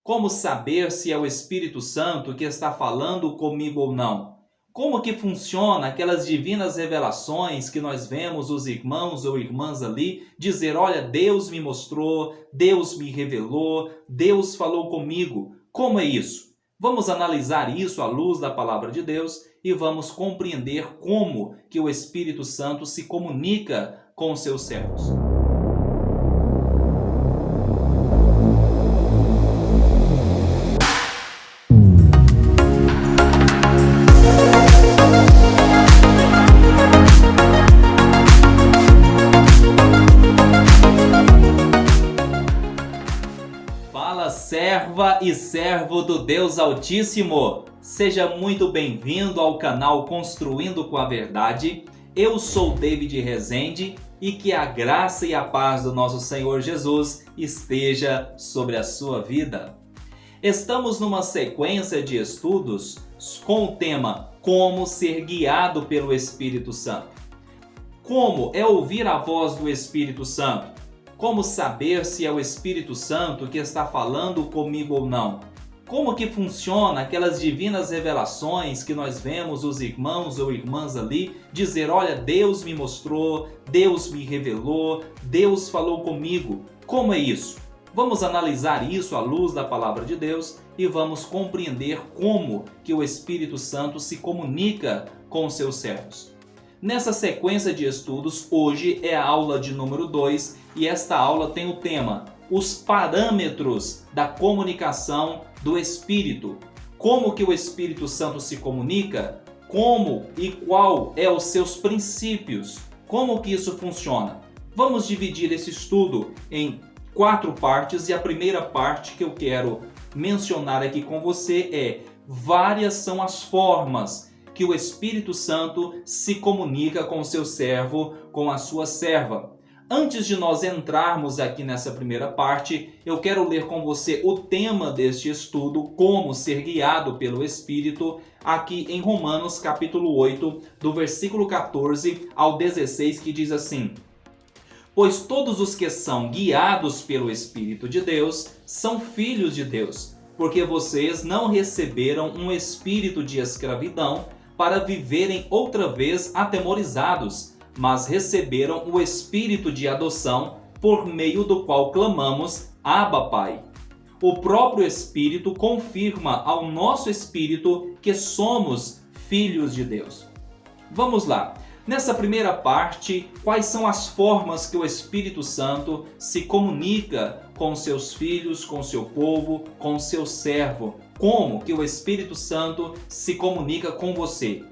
Como saber se é o Espírito Santo que está falando comigo ou não? Como que funciona aquelas divinas revelações que nós vemos os irmãos ou irmãs ali dizer, olha, Deus me mostrou, Deus me revelou, Deus falou comigo. Como é isso? Vamos analisar isso à luz da palavra de Deus e vamos compreender como que o Espírito Santo se comunica com os seus servos. Fala, serva e servo do Deus Altíssimo! Seja muito bem-vindo ao canal Construindo com a Verdade. Eu sou David Rezende e que a graça e a paz do nosso Senhor Jesus esteja sobre a sua vida. Estamos numa sequência de estudos com o tema Como ser guiado pelo Espírito Santo. Como é ouvir a voz do Espírito Santo? Como saber se é o Espírito Santo que está falando comigo ou não? Como que funciona aquelas divinas revelações que nós vemos os irmãos ou irmãs ali dizer, olha, Deus me mostrou, Deus me revelou, Deus falou comigo. Como é isso? Vamos analisar isso à luz da palavra de Deus e vamos compreender como que o Espírito Santo se comunica com os seus servos. Nessa sequência de estudos, hoje é a aula de número 2 e esta aula tem o tema Os parâmetros da comunicação do Espírito. Como que o Espírito Santo se comunica? Como e qual é os seus princípios? Como que isso funciona? Vamos dividir esse estudo em 4 partes e a primeira parte que eu quero mencionar aqui com você é várias são as formas que o Espírito Santo se comunica com o seu servo, com a sua serva. Antes de nós entrarmos aqui nessa primeira parte, eu quero ler com você o tema deste estudo, como ser guiado pelo Espírito, aqui em Romanos capítulo 8, do versículo 14 ao 16, que diz assim: Pois todos os que são guiados pelo Espírito de Deus são filhos de Deus, porque vocês não receberam um espírito de escravidão para viverem outra vez atemorizados, mas receberam o espírito de adoção, por meio do qual clamamos, Abba, Pai. O próprio Espírito confirma ao nosso espírito que somos filhos de Deus. Vamos lá. Nessa primeira parte, quais são as formas que o Espírito Santo se comunica com seus filhos, com seu povo, com seu servo? Como que o Espírito Santo se comunica com você?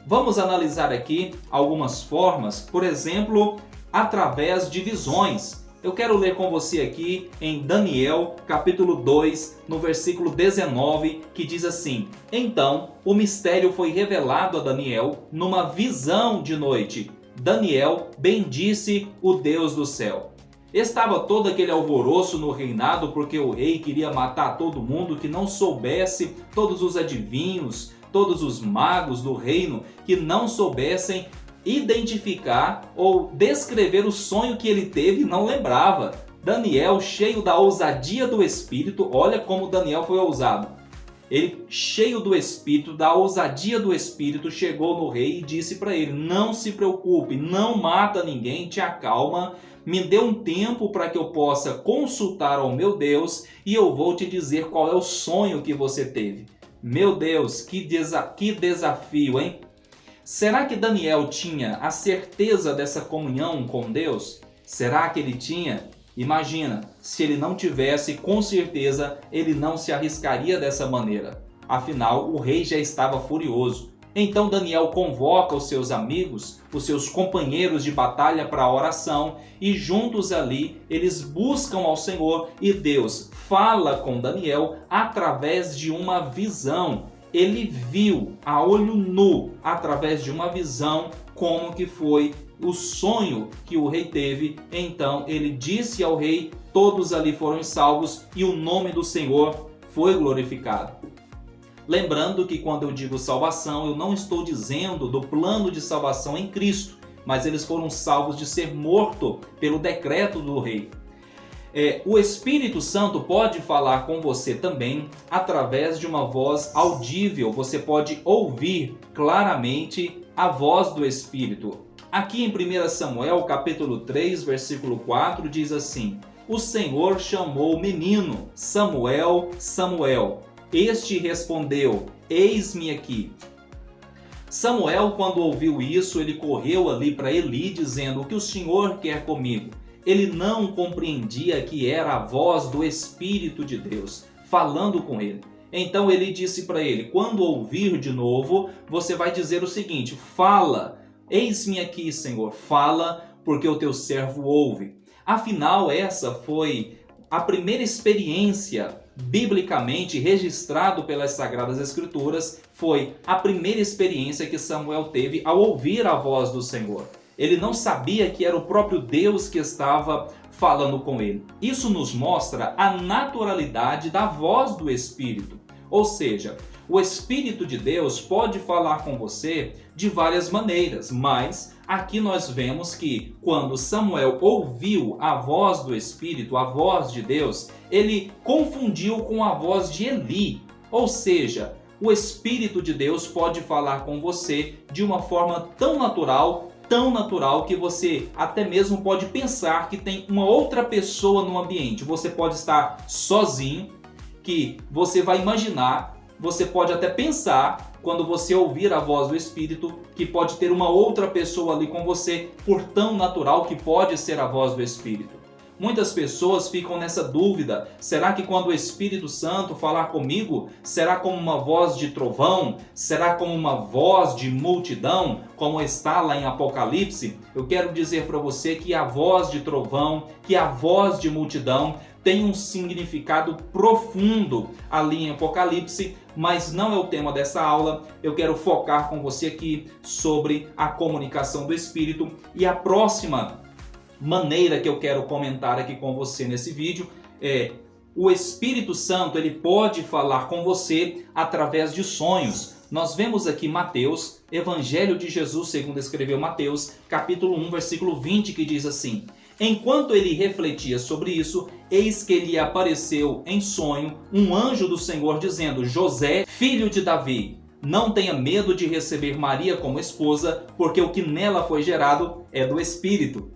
Vamos analisar aqui algumas formas, por exemplo, através de visões. Eu quero ler com você aqui em Daniel, capítulo 2, no versículo 19, que diz assim: Então, o mistério foi revelado a Daniel numa visão de noite. Daniel bendisse o Deus do céu. Estava todo aquele alvoroço no reinado porque o rei queria matar todo mundo que não soubesse, todos os adivinhos, todos os magos do reino que não soubessem identificar ou descrever o sonho que ele teve e não lembrava. Daniel, cheio da ousadia do Espírito, olha como Daniel foi ousado. Ele, cheio do Espírito, da ousadia do Espírito, chegou no rei e disse para ele: não se preocupe, não mata ninguém, te acalma, me dê um tempo para que eu possa consultar ao meu Deus e eu vou te dizer qual é o sonho que você teve. Meu Deus, que desafio, hein? Será que Daniel tinha a certeza dessa comunhão com Deus? Será que ele tinha? Imagina, se ele não tivesse, com certeza ele não se arriscaria dessa maneira. Afinal, o rei já estava furioso. Então Daniel convoca os seus amigos, os seus companheiros de batalha para a oração e juntos ali eles buscam ao Senhor e Deus fala com Daniel através de uma visão. Ele viu a olho nu, através de uma visão, como que foi o sonho que o rei teve. Então ele disse ao rei, todos ali foram salvos e o nome do Senhor foi glorificado. Lembrando que quando eu digo salvação, eu não estou dizendo do plano de salvação em Cristo, mas eles foram salvos de ser morto pelo decreto do rei. O Espírito Santo pode falar com você também através de uma voz audível. Você pode ouvir claramente a voz do Espírito. Aqui em 1 Samuel, capítulo 3, versículo 4, diz assim: O Senhor chamou o menino, Samuel, Samuel. Este respondeu: Eis-me aqui. Samuel, quando ouviu isso, ele correu ali para Eli, dizendo: O que o Senhor quer comigo? Ele não compreendia que era a voz do Espírito de Deus falando com ele. Então ele disse para ele: quando ouvir de novo, você vai dizer o seguinte: fala, eis-me aqui, Senhor, fala, porque o teu servo ouve. Afinal, essa foi a primeira experiência biblicamente registrado pelas Sagradas Escrituras, foi a primeira experiência que Samuel teve ao ouvir a voz do Senhor. Ele não sabia que era o próprio Deus que estava falando com ele. Isso nos mostra a naturalidade da voz do Espírito. Ou seja, o Espírito de Deus pode falar com você de várias maneiras, mas aqui nós vemos que quando Samuel ouviu a voz do Espírito, a voz de Deus, ele confundiu com a voz de Eli. Ou seja, o Espírito de Deus pode falar com você de uma forma tão natural que você até mesmo pode pensar que tem uma outra pessoa no ambiente. Você pode estar sozinho, que você vai imaginar, você pode até pensar, quando você ouvir a voz do Espírito, que pode ter uma outra pessoa ali com você, por tão natural que pode ser a voz do Espírito. Muitas pessoas ficam nessa dúvida: será que quando o Espírito Santo falar comigo, será como uma voz de trovão? Será como uma voz de multidão, como está lá em Apocalipse? Eu quero dizer para você que a voz de trovão, que a voz de multidão tem um significado profundo ali em Apocalipse, mas não é o tema dessa aula. Eu quero focar com você aqui sobre a comunicação do Espírito, e a próxima maneira que eu quero comentar aqui com você nesse vídeo é: o Espírito Santo, ele pode falar com você através de sonhos. Nós vemos aqui Mateus, Evangelho de Jesus segundo escreveu Mateus, capítulo 1, versículo 20, que diz assim: Enquanto ele refletia sobre isso, eis que lhe apareceu em sonho um anjo do Senhor dizendo: José, filho de Davi, não tenha medo de receber Maria como esposa, porque o que nela foi gerado é do Espírito.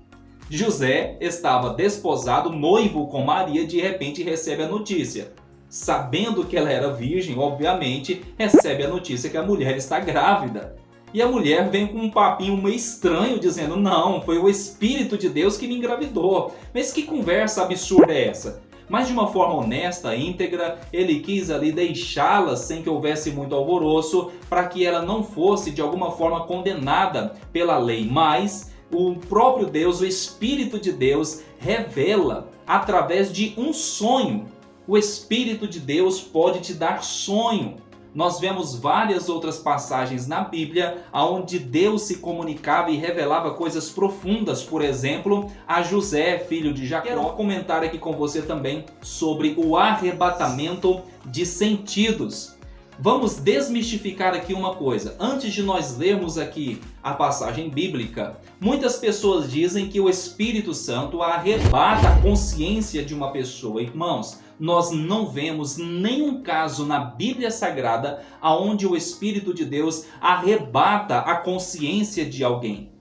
José estava desposado, noivo com Maria, de repente recebe a notícia. Sabendo que ela era virgem, obviamente, recebe a notícia que a mulher está grávida. E a mulher vem com um papinho meio estranho, dizendo: não, foi o Espírito de Deus que me engravidou. Mas que conversa absurda é essa? Mas de uma forma honesta, íntegra, ele quis ali deixá-la sem que houvesse muito alvoroço, para que ela não fosse de alguma forma condenada pela lei. Mas o próprio Deus, o Espírito de Deus, revela através de um sonho. O Espírito de Deus pode te dar sonho. Nós vemos várias outras passagens na Bíblia onde Deus se comunicava e revelava coisas profundas, por exemplo, a José, filho de Jacó. Quero comentar aqui com você também sobre o arrebatamento de sentidos. Vamos desmistificar aqui uma coisa. Antes de nós lermos aqui a passagem bíblica, muitas pessoas dizem que o Espírito Santo arrebata a consciência de uma pessoa. Irmãos, nós não vemos nenhum caso na Bíblia Sagrada onde o Espírito de Deus arrebata a consciência de alguém.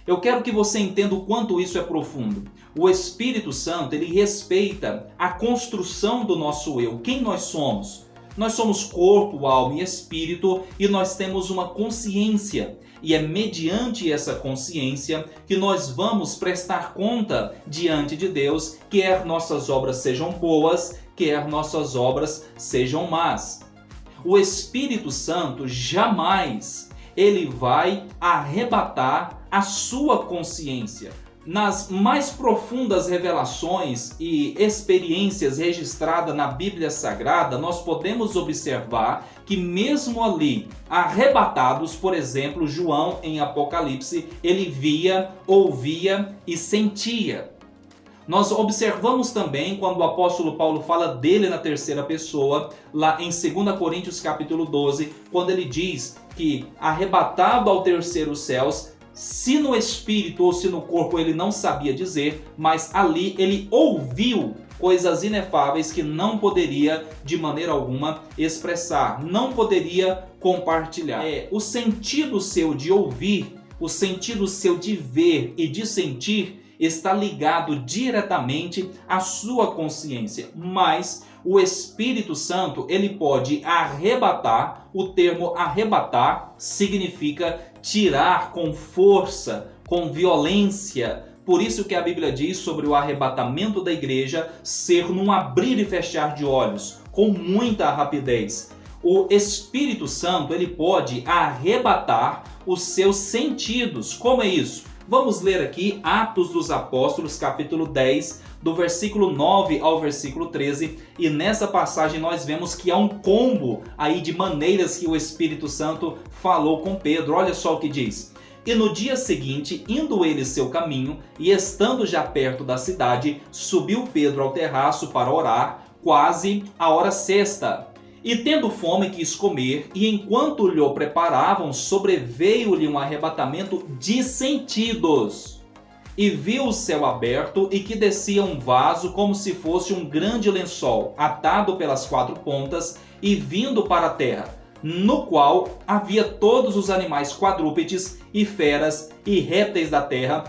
Eu quero que você entenda o quanto isso é profundo. O Espírito Santo, ele respeita a construção do nosso eu, quem nós somos. Nós somos corpo, alma e espírito, e nós temos uma consciência. E é mediante essa consciência que nós vamos prestar conta diante de Deus, quer nossas obras sejam boas, quer nossas obras sejam más. O Espírito Santo jamais ele vai arrebatar a sua consciência. Nas mais profundas revelações e experiências registradas na Bíblia Sagrada, nós podemos observar que mesmo ali, arrebatados, por exemplo, João em Apocalipse, ele via, ouvia e sentia. Nós observamos também quando o apóstolo Paulo fala dele na terceira pessoa, lá em 2 Coríntios capítulo 12, quando ele diz que arrebatado ao terceiro céus, se no espírito ou se no corpo ele não sabia dizer, mas ali ele ouviu coisas inefáveis que não poderia de maneira alguma expressar, não poderia compartilhar. O sentido seu de ouvir, o sentido seu de ver e de sentir está ligado diretamente à sua consciência, mas o Espírito Santo, ele pode arrebatar. O termo arrebatar significa tirar com força, com violência. Por isso que a Bíblia diz sobre o arrebatamento da igreja ser num abrir e fechar de olhos, com muita rapidez. O Espírito Santo, ele pode arrebatar os seus sentidos. Como é isso? Vamos ler aqui Atos dos Apóstolos, capítulo 10, do versículo 9 ao versículo 13. E nessa passagem nós vemos que há um combo aí de maneiras que o Espírito Santo falou com Pedro. Olha só o que diz. E no dia seguinte, indo ele seu caminho, e estando já perto da cidade, subiu Pedro ao terraço para orar, quase a hora sexta. E tendo fome quis comer, e enquanto lhe o preparavam, sobreveio-lhe um arrebatamento de sentidos. E viu o céu aberto, e que descia um vaso como se fosse um grande lençol, atado pelas quatro pontas, e vindo para a terra, no qual havia todos os animais quadrúpedes, e feras, e répteis da terra,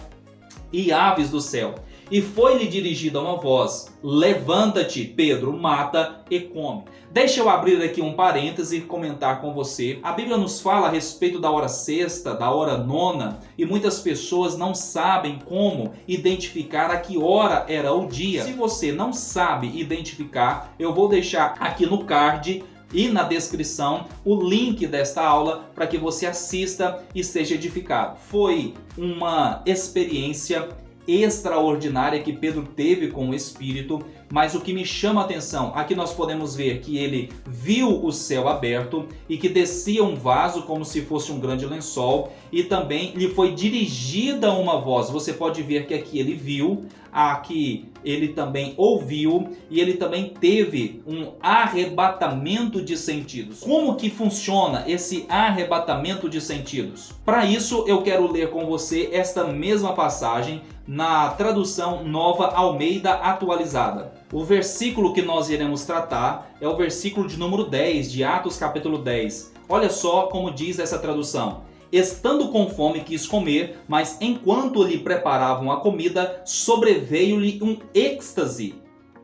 e aves do céu. E foi-lhe dirigida uma voz: levanta-te, Pedro, mata e come. Deixa eu abrir aqui um parêntese e comentar com você. A Bíblia nos fala a respeito da hora sexta, da hora nona, e muitas pessoas não sabem como identificar a que hora era o dia. Se você não sabe identificar, eu vou deixar aqui no card e na descrição o link desta aula para que você assista e seja edificado. Foi uma experiência extraordinária que Pedro teve com o Espírito, mas o que me chama a atenção, aqui nós podemos ver que ele viu o céu aberto e que descia um vaso como se fosse um grande lençol, e também lhe foi dirigida uma voz. Você pode ver que aqui ele viu, aqui ele também ouviu, e ele também teve um arrebatamento de sentidos. Como que funciona esse arrebatamento de sentidos? Para isso eu quero ler com você esta mesma passagem na tradução Nova Almeida Atualizada. O versículo que nós iremos tratar é o versículo de número 10 de Atos capítulo 10. Olha só como diz essa tradução. Estando com fome quis comer, mas enquanto lhe preparavam a comida, sobreveio-lhe um êxtase.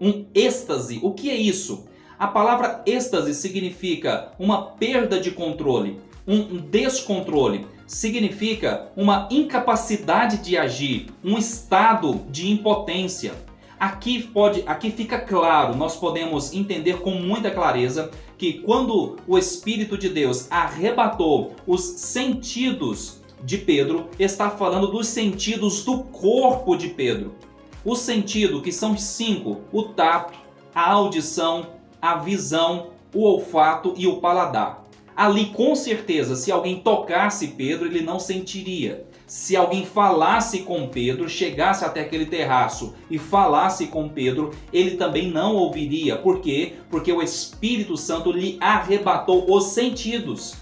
Um êxtase. O que é isso? A palavra êxtase significa uma perda de controle, um descontrole. Significa uma incapacidade de agir, um estado de impotência. Aqui fica claro, nós podemos entender com muita clareza que quando o Espírito de Deus arrebatou os sentidos de Pedro, está falando dos sentidos do corpo de Pedro. O sentido, que são 5, o tato, a audição, a visão, o olfato e o paladar. Ali, com certeza, se alguém tocasse Pedro, ele não sentiria. Se alguém falasse com Pedro, chegasse até aquele terraço e falasse com Pedro, ele também não ouviria. Por quê? Porque o Espírito Santo lhe arrebatou os sentidos.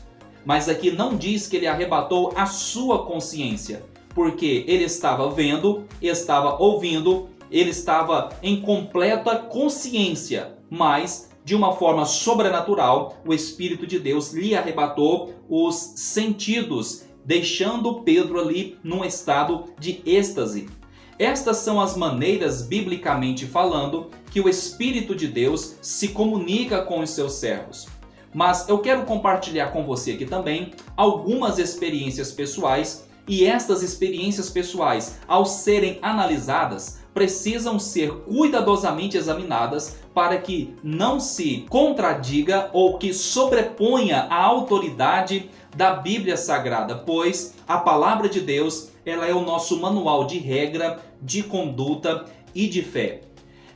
Mas aqui não diz que ele arrebatou a sua consciência, porque ele estava vendo, estava ouvindo, ele estava em completa consciência, mas de uma forma sobrenatural, o Espírito de Deus lhe arrebatou os sentidos, deixando Pedro ali num estado de êxtase. Estas são as maneiras, biblicamente falando, que o Espírito de Deus se comunica com os seus servos. Mas eu quero compartilhar com você aqui também algumas experiências pessoais, e estas experiências pessoais, ao serem analisadas, precisam ser cuidadosamente examinadas para que não se contradiga ou que sobreponha a autoridade da Bíblia Sagrada, pois a palavra de Deus, ela é o nosso manual de regra, de conduta e de fé.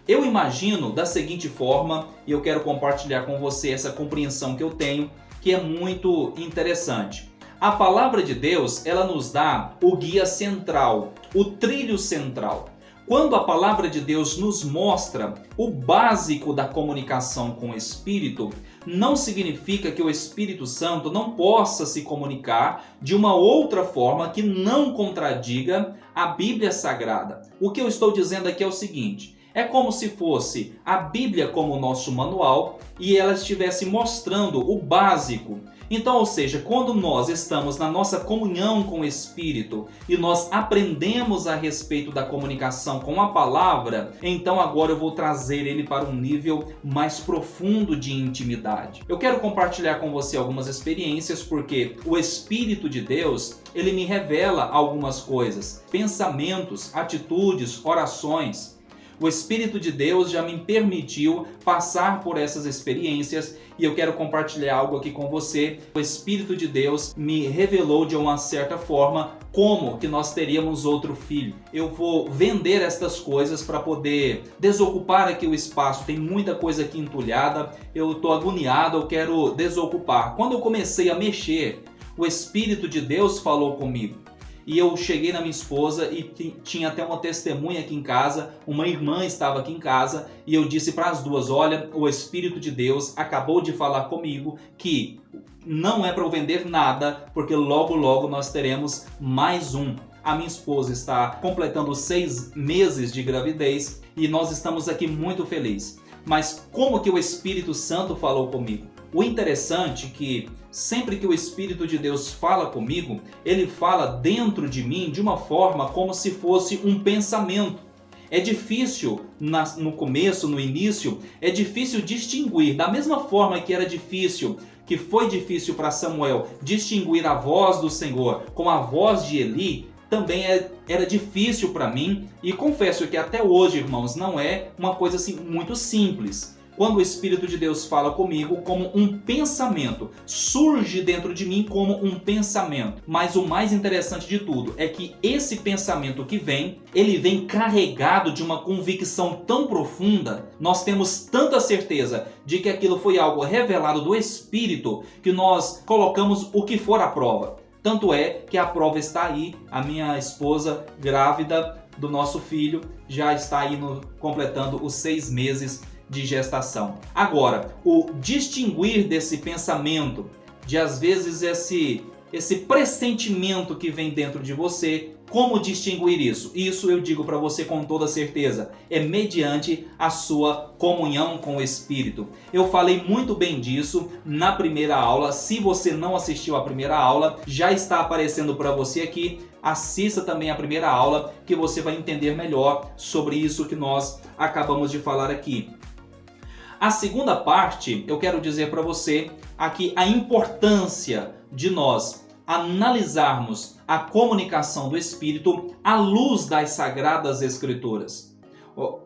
Eu imagino da seguinte forma, e eu quero compartilhar com você essa compreensão que eu tenho, que é muito interessante. A palavra de Deus, ela nos dá o guia central, o trilho central. Quando a palavra de Deus nos mostra o básico da comunicação com o Espírito, não significa que o Espírito Santo não possa se comunicar de uma outra forma que não contradiga a Bíblia Sagrada. O que eu estou dizendo aqui é o seguinte: É como se fosse a Bíblia como nosso manual e ela estivesse mostrando o básico. Então, ou seja, quando nós estamos na nossa comunhão com o Espírito e nós aprendemos a respeito da comunicação com a palavra, então agora eu vou trazer ele para um nível mais profundo de intimidade. Eu quero compartilhar com você algumas experiências porque o Espírito de Deus, ele me revela algumas coisas, pensamentos, atitudes, orações. O Espírito de Deus já me permitiu passar por essas experiências e eu quero compartilhar algo aqui com você. O Espírito de Deus me revelou de uma certa forma como que nós teríamos outro filho. Eu vou vender estas coisas para poder desocupar aqui o espaço. Tem muita coisa aqui entulhada, eu estou agoniado, eu quero desocupar. Quando eu comecei a mexer, o Espírito de Deus falou comigo. E eu cheguei na minha esposa e tinha até uma testemunha aqui em casa, uma irmã estava aqui em casa e eu disse para as duas, olha, o Espírito de Deus acabou de falar comigo que não é para eu vender nada, porque logo logo nós teremos mais um. A minha esposa está completando 6 meses de gravidez e nós estamos aqui muito felizes. Mas como que o Espírito Santo falou comigo? O interessante é que sempre que o Espírito de Deus fala comigo, ele fala dentro de mim de uma forma como se fosse um pensamento. É difícil, no começo, no início, é difícil distinguir, da mesma forma que era difícil, que foi difícil para Samuel distinguir a voz do Senhor com a voz de Eli, também era difícil para mim e confesso que até hoje, irmãos, não é uma coisa assim muito simples. Quando o Espírito de Deus fala comigo como um pensamento, surge dentro de mim como um pensamento. Mas o mais interessante de tudo é que esse pensamento que vem, ele vem carregado de uma convicção tão profunda, nós temos tanta certeza de que aquilo foi algo revelado do Espírito, que nós colocamos o que for à prova. Tanto é que a prova está aí, a minha esposa grávida do nosso filho já está aí completando os 6 meses de gestação. Agora, o distinguir desse pensamento, de às vezes esse pressentimento que vem dentro de você, como distinguir isso? Isso eu digo para você com toda certeza, é mediante a sua comunhão com o Espírito. Eu falei muito bem disso na primeira aula. Se você não assistiu à primeira aula, já está aparecendo para você aqui. Assista também a primeira aula que você vai entender melhor sobre isso que nós acabamos de falar aqui. A segunda parte, eu quero dizer para você aqui a importância de nós analisarmos a comunicação do Espírito à luz das Sagradas Escrituras.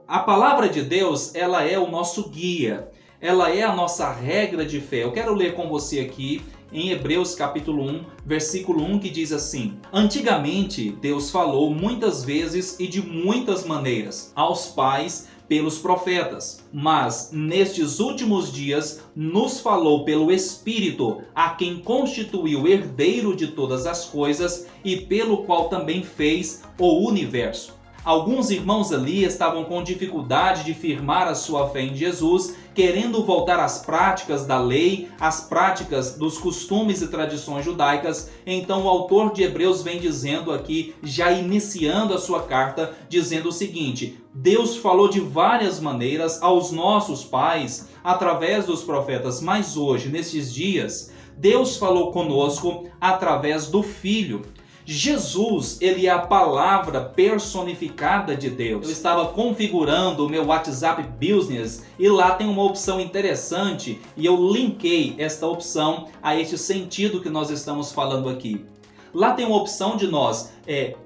A palavra de Deus, ela é o nosso guia, ela é a nossa regra de fé. Eu quero ler com você aqui em Hebreus capítulo 1, versículo 1, que diz assim: Antigamente Deus falou muitas vezes e de muitas maneiras aos pais pelos profetas, mas nestes últimos dias nos falou pelo Espírito, a quem constituiu herdeiro de todas as coisas e pelo qual também fez o universo. Alguns irmãos ali estavam com dificuldade de firmar a sua fé em Jesus, querendo voltar às práticas da lei, às práticas dos costumes e tradições judaicas. Então o autor de Hebreus vem dizendo aqui, já iniciando a sua carta, dizendo o seguinte: Deus falou de várias maneiras aos nossos pais, através dos profetas, mas hoje, nesses dias, Deus falou conosco através do Filho. Jesus, ele é a palavra personificada de Deus. Eu estava configurando o meu WhatsApp Business e lá tem uma opção interessante e eu linkei esta opção a este sentido que nós estamos falando aqui. Lá tem uma opção de nós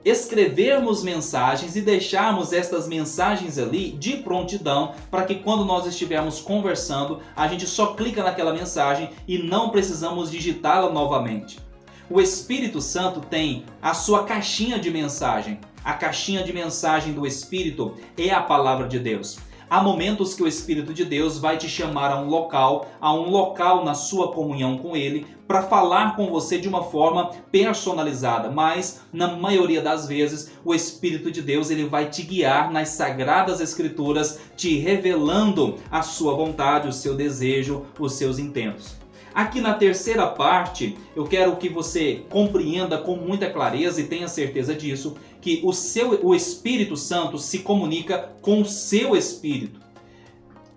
escrevermos mensagens e deixarmos estas mensagens ali de prontidão para que quando nós estivermos conversando, a gente só clica naquela mensagem e não precisamos digitá-la novamente. O Espírito Santo tem a sua caixinha de mensagem. A caixinha de mensagem do Espírito é a palavra de Deus. Há momentos que o Espírito de Deus vai te chamar a um local na sua comunhão com Ele, para falar com você de uma forma personalizada, mas na maioria das vezes o Espírito de Deus ele vai te guiar nas Sagradas Escrituras, te revelando a sua vontade, o seu desejo, os seus intentos. Aqui na terceira parte, eu quero que você compreenda com muita clareza e tenha certeza disso, que o Espírito Santo se comunica com o seu espírito.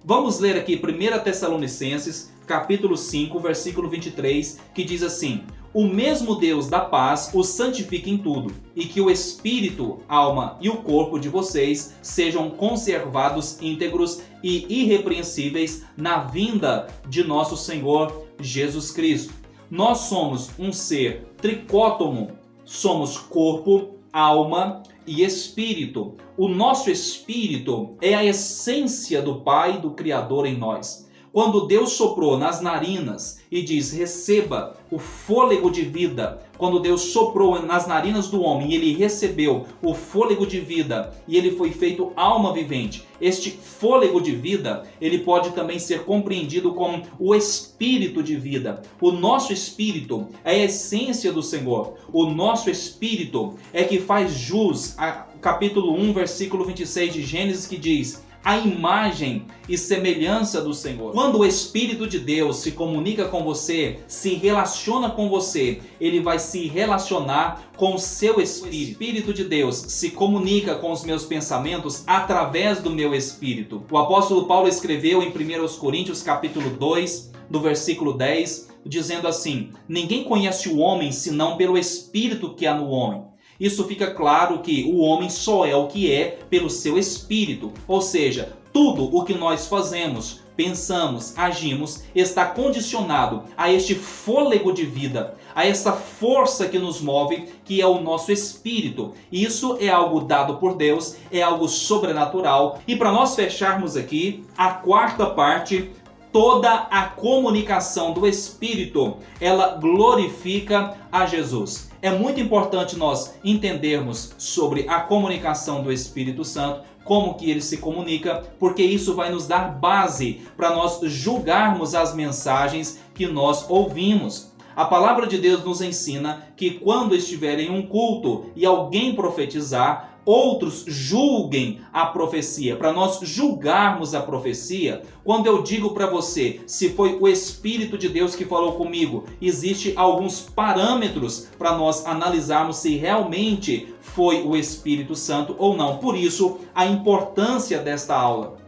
Vamos ler aqui 1 Tessalonicenses, capítulo 5, versículo 23, que diz assim: o mesmo Deus da paz os santifique em tudo, e que o espírito, alma e o corpo de vocês sejam conservados íntegros e irrepreensíveis na vinda de nosso Senhor Jesus Cristo. Nós somos um ser tricótomo, somos corpo, alma e espírito. O nosso espírito é a essência do Pai, do Criador em nós. Quando Deus soprou nas narinas e diz, receba o fôlego de vida, quando Deus soprou nas narinas do homem, ele recebeu o fôlego de vida e ele foi feito alma vivente. Este fôlego de vida, ele pode também ser compreendido como o espírito de vida. O nosso espírito é a essência do Senhor. O nosso espírito é que faz jus a capítulo 1, versículo 26 de Gênesis, que diz: a imagem e semelhança do Senhor. Quando o Espírito de Deus se comunica com você, se relaciona com você, ele vai se relacionar com o seu espírito. O Espírito de Deus se comunica com os meus pensamentos através do meu espírito. O apóstolo Paulo escreveu em 1 Coríntios capítulo 2, do versículo 10, dizendo assim: ninguém conhece o homem senão pelo espírito que há no homem. Isso fica claro que o homem só é o que é pelo seu espírito. Ou seja, tudo o que nós fazemos, pensamos, agimos, está condicionado a este fôlego de vida, a essa força que nos move, que é o nosso espírito. Isso é algo dado por Deus, é algo sobrenatural. E para nós fecharmos aqui, a quarta parte, toda a comunicação do Espírito, ela glorifica a Jesus. É muito importante nós entendermos sobre a comunicação do Espírito Santo, como que ele se comunica, porque isso vai nos dar base para nós julgarmos as mensagens que nós ouvimos. A palavra de Deus nos ensina que quando estiver em um culto e alguém profetizar, outros julguem a profecia, para nós julgarmos a profecia. Quando eu digo para você se foi o Espírito de Deus que falou comigo, existe alguns parâmetros para nós analisarmos se realmente foi o Espírito Santo ou não. Por isso, a importância desta aula.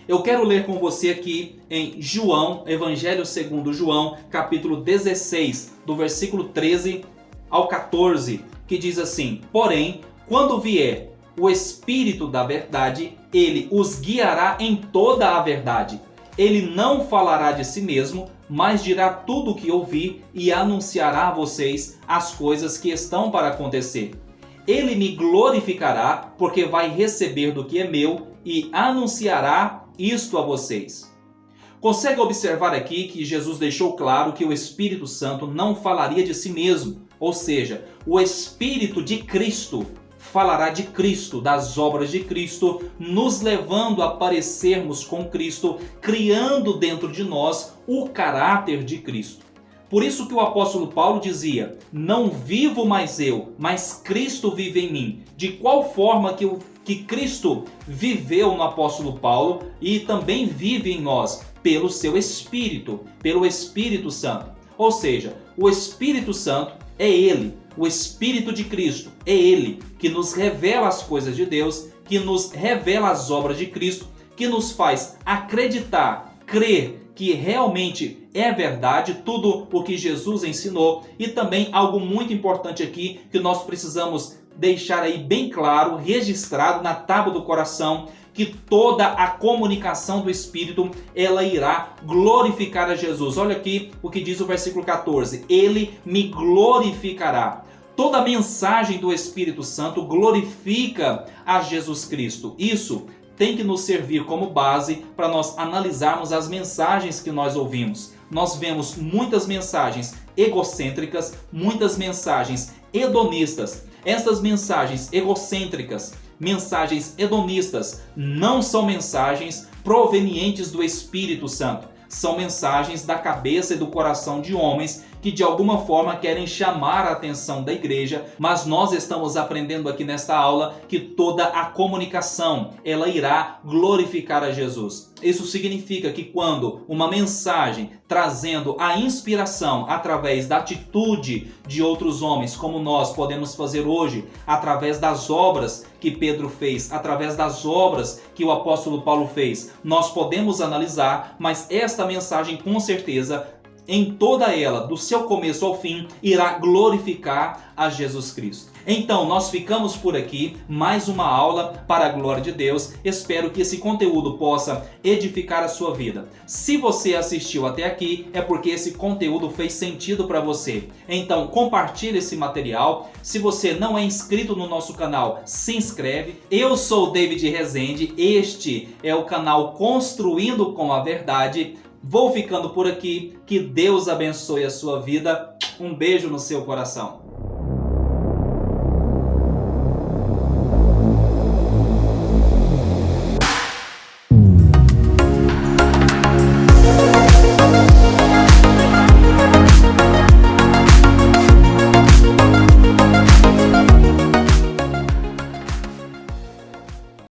Eu quero ler com você aqui em João, Evangelho segundo João, capítulo 16, do versículo 13 ao 14, que diz assim: porém, quando vier o Espírito da verdade, ele os guiará em toda a verdade. Ele não falará de si mesmo, mas dirá tudo o que ouvir e anunciará a vocês as coisas que estão para acontecer. Ele me glorificará, porque vai receber do que é meu e anunciará isto a vocês. Consegue observar aqui que Jesus deixou claro que o Espírito Santo não falaria de si mesmo, ou seja, o Espírito de Cristo falará de Cristo, das obras de Cristo, nos levando a parecermos com Cristo, criando dentro de nós o caráter de Cristo. Por isso que o apóstolo Paulo dizia: não vivo mais eu, mas Cristo vive em mim. De qual forma que Cristo viveu no apóstolo Paulo e também vive em nós? Pelo seu Espírito, pelo Espírito Santo. Ou seja, o Espírito Santo é Ele, o Espírito de Cristo é Ele que nos revela as coisas de Deus, que nos revela as obras de Cristo, que nos faz acreditar, crer que realmente é verdade tudo o que Jesus ensinou. E também algo muito importante aqui que nós precisamos deixar aí bem claro, registrado na tábua do coração, que toda a comunicação do Espírito, ela irá glorificar a Jesus. Olha aqui o que diz o versículo 14: ele me glorificará. Toda a mensagem do Espírito Santo glorifica a Jesus Cristo. Isso tem que nos servir como base para nós analisarmos as mensagens que nós ouvimos. Nós vemos muitas mensagens egocêntricas, muitas mensagens hedonistas. Estas mensagens egocêntricas, mensagens hedonistas, não são mensagens provenientes do Espírito Santo. são mensagens da cabeça e do coração de homens que de alguma forma querem chamar a atenção da igreja, mas nós estamos aprendendo aqui nesta aula que toda a comunicação, ela irá glorificar a Jesus. Isso significa que quando uma mensagem trazendo a inspiração através da atitude de outros homens, como nós podemos fazer hoje, através das obras que Pedro fez, através das obras que o apóstolo Paulo fez, nós podemos analisar, mas esta mensagem com certeza, em toda ela, do seu começo ao fim, irá glorificar a Jesus Cristo. Então, nós ficamos por aqui, mais uma aula para a glória de Deus. Espero que esse conteúdo possa edificar a sua vida. Se você assistiu até aqui, é porque esse conteúdo fez sentido para você. Então, compartilhe esse material. Se você não é inscrito no nosso canal, se inscreve. Eu sou o David Rezende, este é o canal Construindo com a Verdade. Vou ficando por aqui, que Deus abençoe a sua vida. Um beijo no seu coração.